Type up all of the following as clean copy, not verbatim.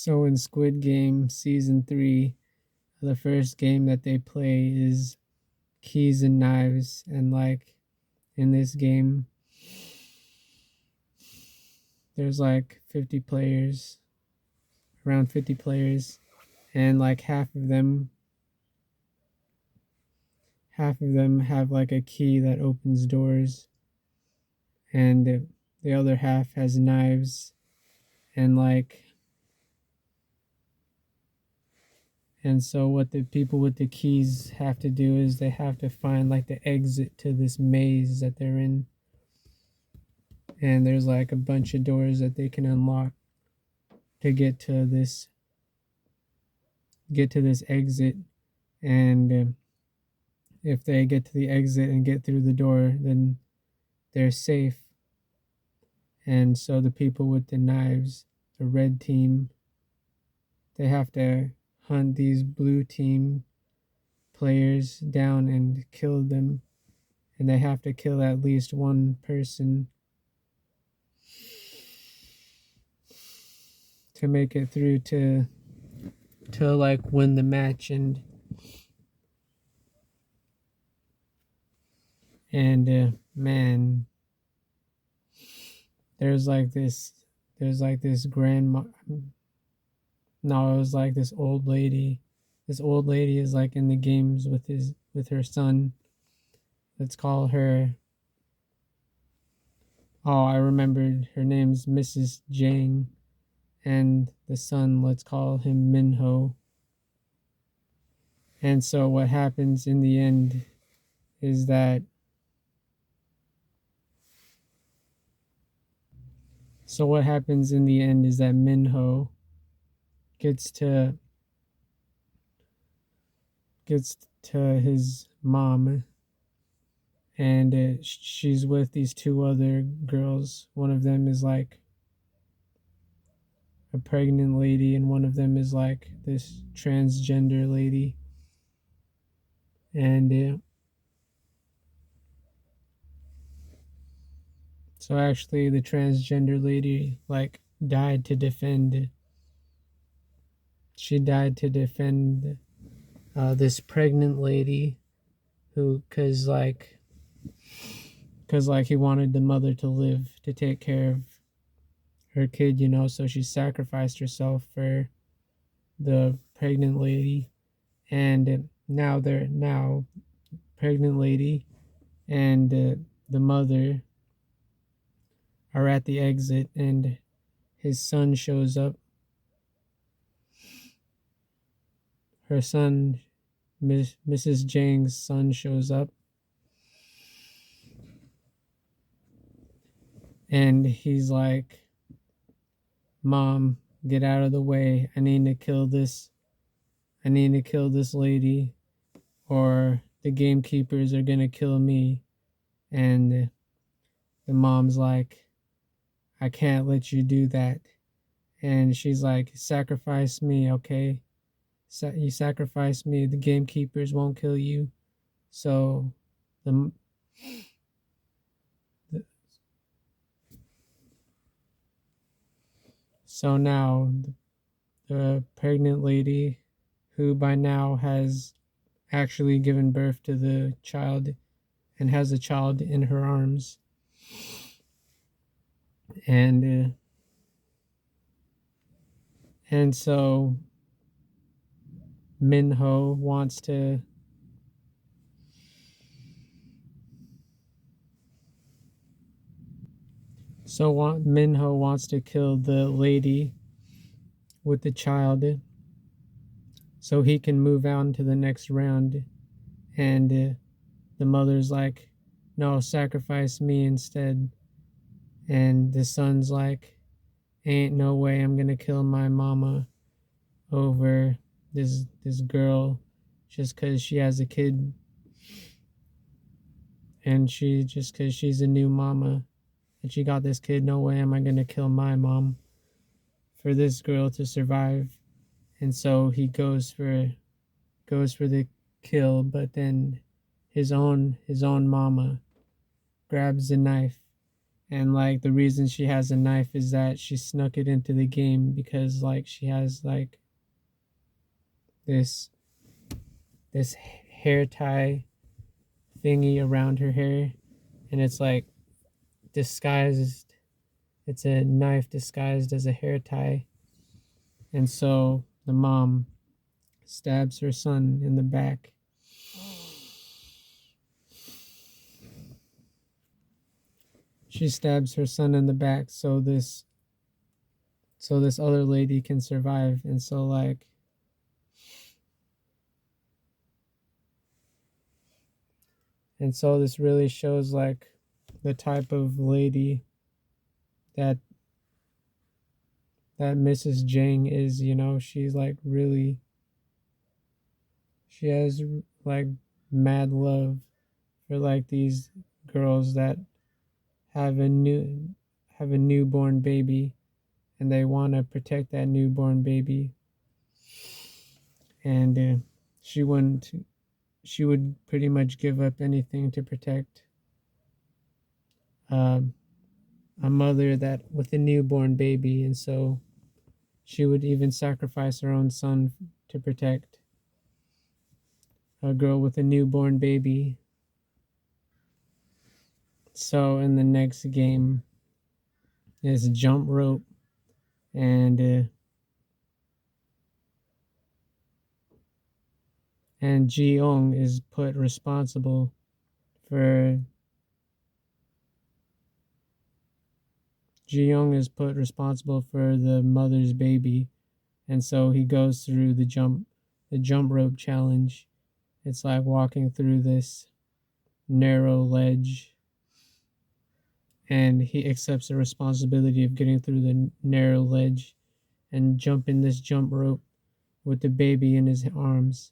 So in Squid Game Season 3, the first game that they play is keys and knives. And like in this game, there's like 50 players, around 50 players. And like half of them have like a key that opens doors. And the other half has knives. And like, and so what the people with the keys have to do is they have to find like the exit to this maze that they're in. And there's like a bunch of doors that they can unlock to get to this exit. And if they get to the exit and get through the door, then they're safe. And so the people with the knives, the red team, they have to hunt these blue team players down and kill them. And they have to kill at least one person to make it through to like win the match. And man, there's like this grandma. No, it was like this old lady. This old lady is like in the games with her son. Let's call her. Oh, I remembered her name's Mrs. Jang, and the son, let's call him Minho. And so what happens in the end is that Minho gets to his mom, and she's with these two other girls. One of them is like a pregnant lady, and one of them is like this transgender lady. And so actually, the transgender lady like died to defend. She died to defend this pregnant lady, because he wanted the mother to live to take care of her kid, so she sacrificed herself for the pregnant lady. And now pregnant lady and the mother are at the exit, and his son shows up. Her son, Mrs. Jang's son, shows up, and he's like, "Mom, get out of the way. I need to kill this lady, or the gamekeepers are gonna kill me." And the mom's like, "I can't let you do that." And she's like, "Sacrifice me, okay? You sacrifice me, the gamekeepers won't kill you." So the, the so now the pregnant lady, who by now has actually given birth to the child and has a child in her arms, and so Minho wants to Minho wants to kill the lady with the child so he can move on to the next round. And the mother's like, "No, sacrifice me instead." And the son's like, "Ain't no way I'm gonna kill my mama over this girl just because she has a kid, and just because she's a new mama and she got this kid. No way am I gonna kill my mom for this girl to survive." And so he goes for the kill, but then his own mama grabs the knife And like the reason she has a knife is that she snuck it into the game because like she has like this this hair tie thingy around her hair, and it's like disguised. It's a knife disguised as a hair tie. And so the mom stabs her son in the back. She stabs her son in the back so this other lady can survive. And so like and so this really shows like the type of lady that Mrs. Jang is, you know. She's like really, she has like mad love for like these girls that have a newborn baby, and they want to protect that newborn baby. And she wouldn't she would pretty much give up anything to protect um, a mother that with a newborn baby. And so she would even sacrifice her own son to protect a girl with a newborn baby. So in the next game is jump rope, and Ji-young is put responsible for the mother's baby. And so he goes through the jump rope challenge. It's like walking through this narrow ledge, and he accepts the responsibility of getting through the narrow ledge and jumping this jump rope with the baby in his arms.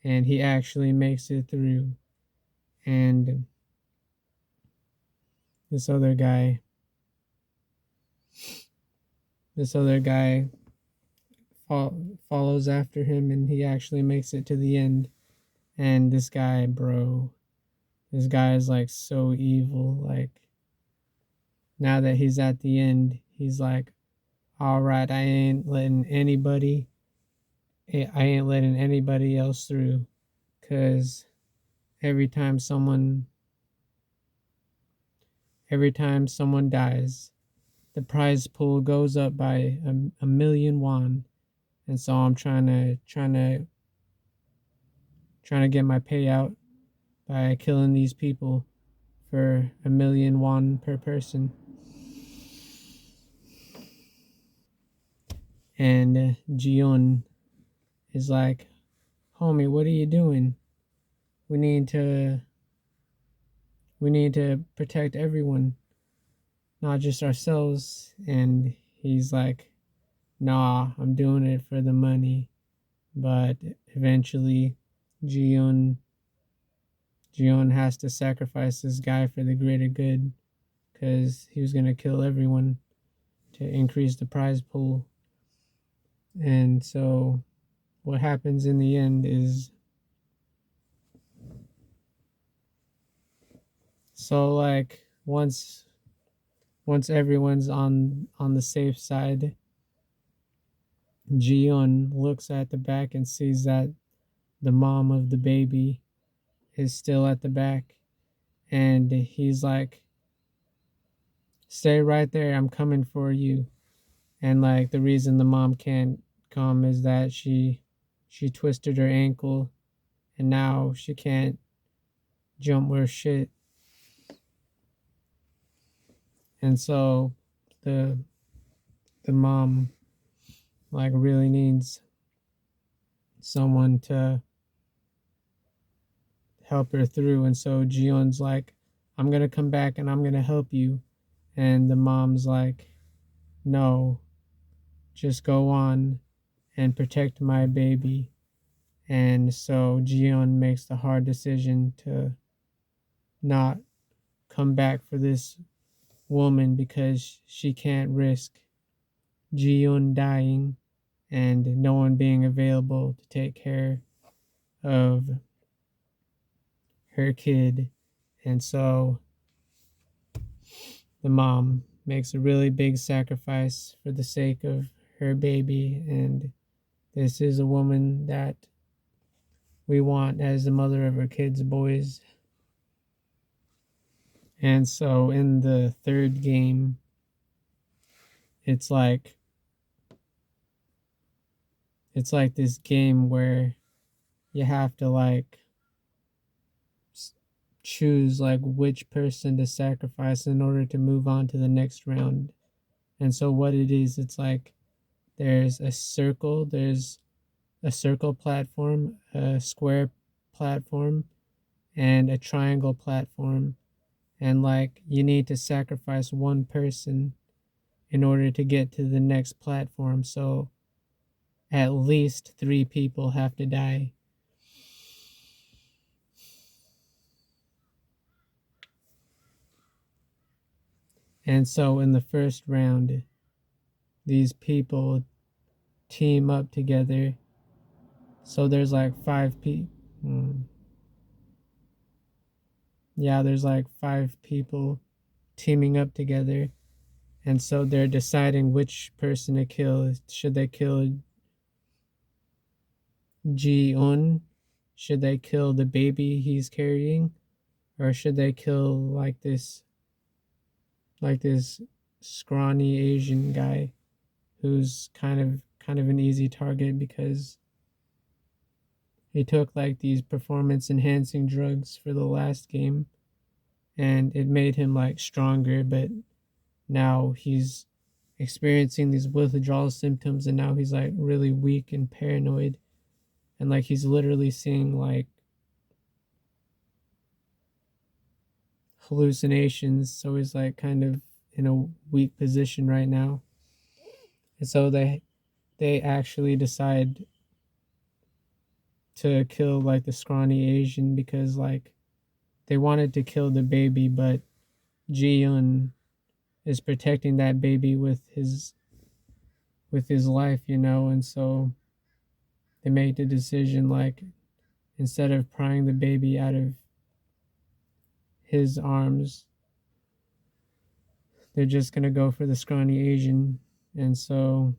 And he actually makes it through. And this other guy this other guy follows after him, and he actually makes it to the end. And this guy, bro, this guy is like so evil. Like now that he's at the end, he's like, all right, I ain't letting anybody else through, because every time someone dies, the prize pool goes up by a million won. And so I'm trying to get my payout by killing these people for a million won per person. And Jion is like, homie, what are you doing? We need to protect everyone, not just ourselves. And he's like, nah, I'm doing it for the money. But eventually Jion has to sacrifice this guy for the greater good, because he was going to kill everyone to increase the prize pool. And so what happens in the end is, so like once everyone's on the safe side, Jion looks at the back and sees that the mom of the baby is still at the back, and he's like, stay right there, I'm coming for you. And like the reason the mom can't come is that she twisted her ankle, and now she can't jump worth shit. And so the mom like really needs someone to help her through. And so Gion's like, I'm gonna come back and I'm gonna help you. And the mom's like, no, just go on and protect my baby. And so Gion makes the hard decision to not come back for this woman, because she can't risk Jiun dying and no one being available to take care of her kid. And so the mom makes a really big sacrifice for the sake of her baby, and this is a woman that we want as the mother of our kids' boys. And so in the third game, it's like this game where you have to like choose like which person to sacrifice in order to move on to the next round. And so what it is, it's like there's a circle platform, a square platform, and a triangle platform. And like you need to sacrifice one person in order to get to the next platform. So at least 3 people have to die. And so in the first round, these people team up together. So there's like 5 people. Yeah, there's like 5 people teaming up together. And so they're deciding which person to kill. Should they kill Ji-un? Should they kill the baby he's carrying? Or should they kill like this scrawny Asian guy who's kind of an easy target because he took like these performance enhancing drugs for the last game and it made him like stronger, but now he's experiencing these withdrawal symptoms and now he's like really weak and paranoid and like he's literally seeing like hallucinations, so he's like kind of in a weak position right now. And so they actually decide to kill like the scrawny Asian because like they wanted to kill the baby, but Ji-un is protecting that baby with his life, and so they made the decision like instead of prying the baby out of his arms, they're just gonna go for the scrawny Asian. And so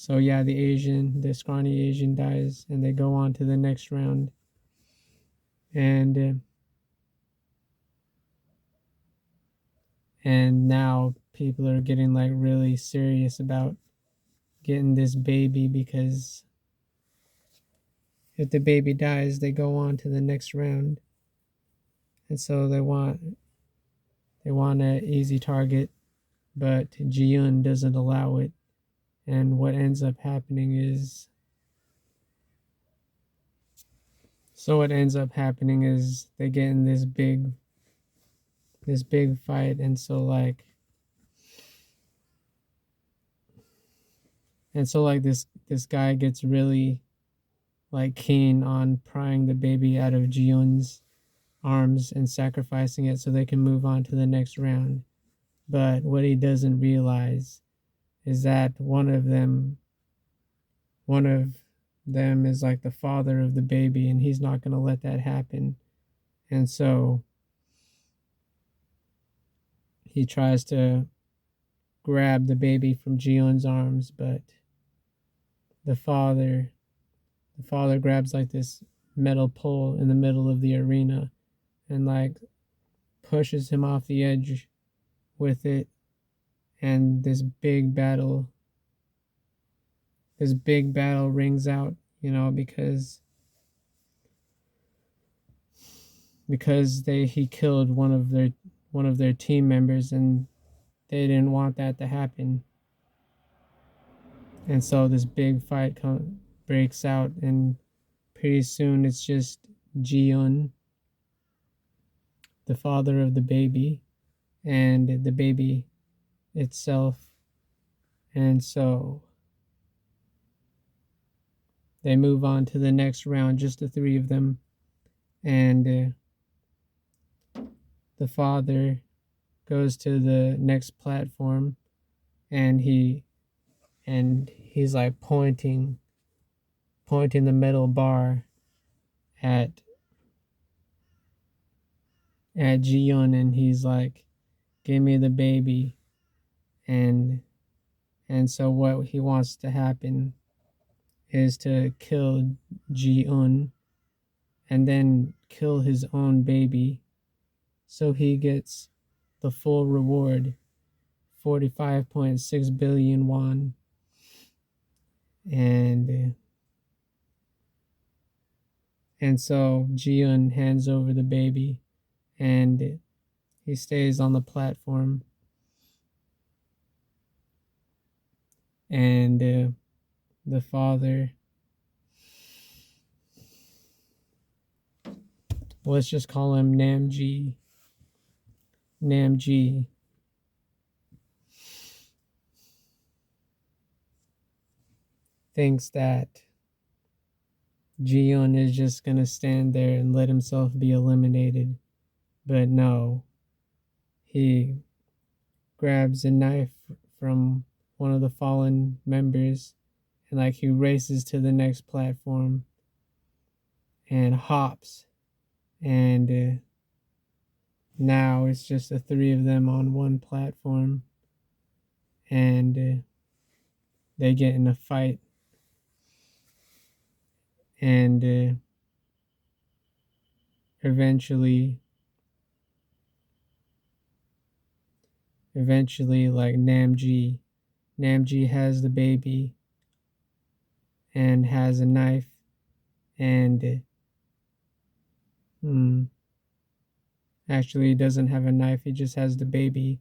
yeah, the scrawny Asian dies, and they go on to the next round. And and now people are getting like really serious about getting this baby because if the baby dies, they go on to the next round. And so they want an easy target, but Ji-un doesn't allow it. And what ends up happening is they get in this big fight, and so like this guy gets really like keen on prying the baby out of Ji-un's arms and sacrificing it so they can move on to the next round. But what he doesn't realize is that one of them is like the father of the baby, and he's not going to let that happen. And so he tries to grab the baby from Ji-un's arms, but the father grabs like this metal pole in the middle of the arena and like pushes him off the edge with it, and this big battle rings out, because he killed one of their team members, and they didn't want that to happen. And so this big fight breaks out, and pretty soon it's just Ji-un, the father of the baby, and the baby itself. And so they move on to the next round, just the 3 of them. And the father goes to the next platform, and he's like pointing the metal bar at at Ji-yoon, and he's like, give me the baby. And so what he wants to happen is to kill Ji-un and then kill his own baby so he gets the full reward, 45.6 billion won. And so Ji-un hands over the baby, and he stays on the platform. And the father, let's just call him Namji, thinks that Ji-un is just gonna stand there and let himself be eliminated. But no, he grabs a knife from one of the fallen members, and like he races to the next platform and hops. And now it's just the three of them on one platform, and they get in a fight. And eventually like Namji has the baby and has a knife, and actually he doesn't have a knife, he just has the baby,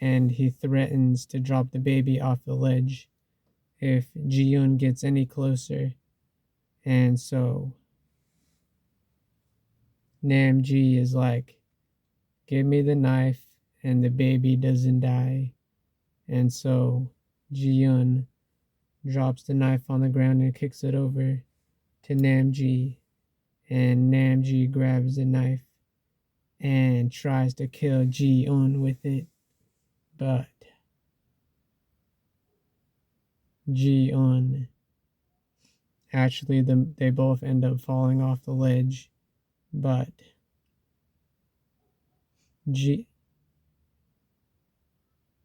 and he threatens to drop the baby off the ledge if Ji-yoon gets any closer. And so Namji is like, give me the knife and the baby doesn't die. And so Ji-yoon drops the knife on the ground and kicks it over to Namji, and Namji grabs the knife and tries to kill Ji-yoon with it, but Ji-yoon, actually they both end up falling off the ledge, but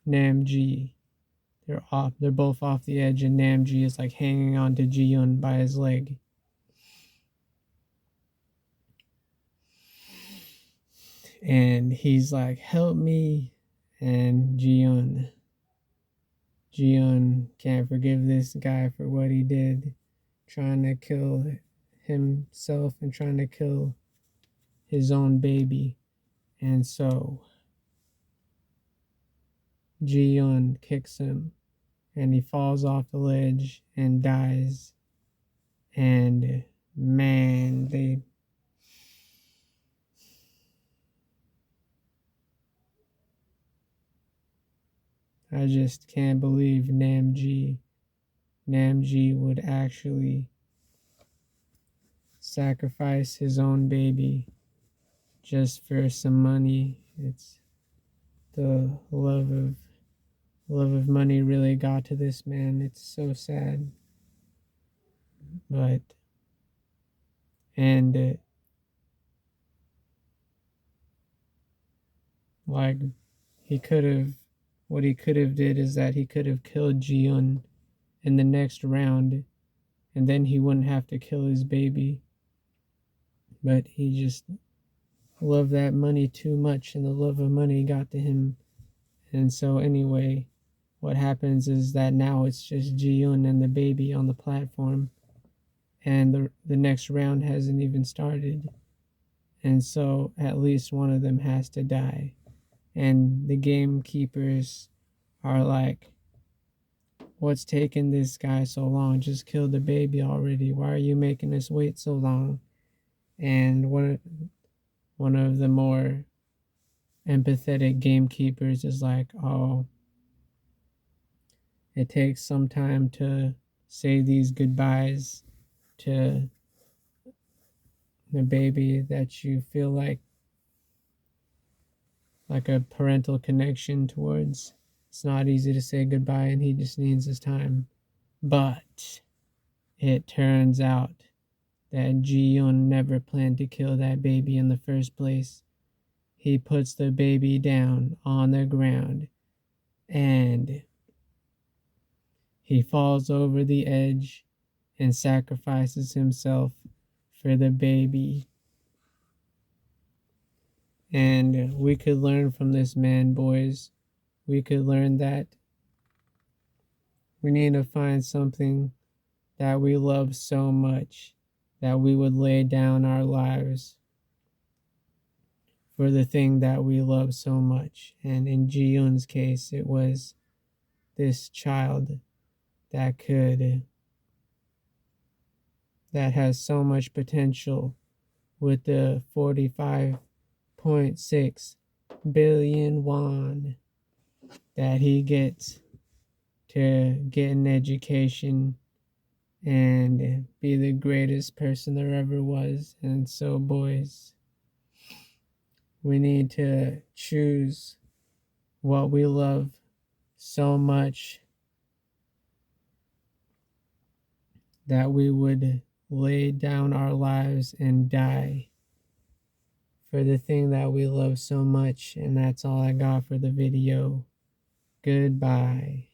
Namji, they're both off the edge, and Namji is like hanging on to Ji-yoon by his leg. And he's like, help me. And Ji-yoon can't forgive this guy for what he did, trying to kill himself and trying to kill his own baby. And so Ji-yoon kicks him, and he falls off the ledge and dies. And man, I just can't believe Namji would actually sacrifice his own baby just for some money. It's the love of money really got to this man. It's so sad. But and like he could have what he could have did is that he could have killed Ji-yoon in the next round, and then he wouldn't have to kill his baby. But he just loved that money too much, and the love of money got to him. And so anyway, what happens is that now it's just Ji-yoon and the baby on the platform, and the next round hasn't even started. And so at least one of them has to die. And the gamekeepers are like, what's taking this guy so long? Just kill the baby already. Why are you making us wait so long? And one of the more empathetic gamekeepers is like, oh, it takes some time to say these goodbyes to the baby that you feel like a parental connection towards. It's not easy to say goodbye, and he just needs his time. But it turns out that Ji-yoon never planned to kill that baby in the first place. he puts the baby down on the ground and he falls over the edge and sacrifices himself for the baby. And we could learn from this man, boys. We could learn that we need to find something that we love so much that we would lay down our lives for the thing that we love so much. And in Ji-yoon's case, it was this child that has so much potential with the 45.6 billion won that he gets to get an education and be the greatest person there ever was. And so, boys, we need to choose what we love so much that we would lay down our lives and die for the thing that we love so much. And that's all I got for the video. Goodbye.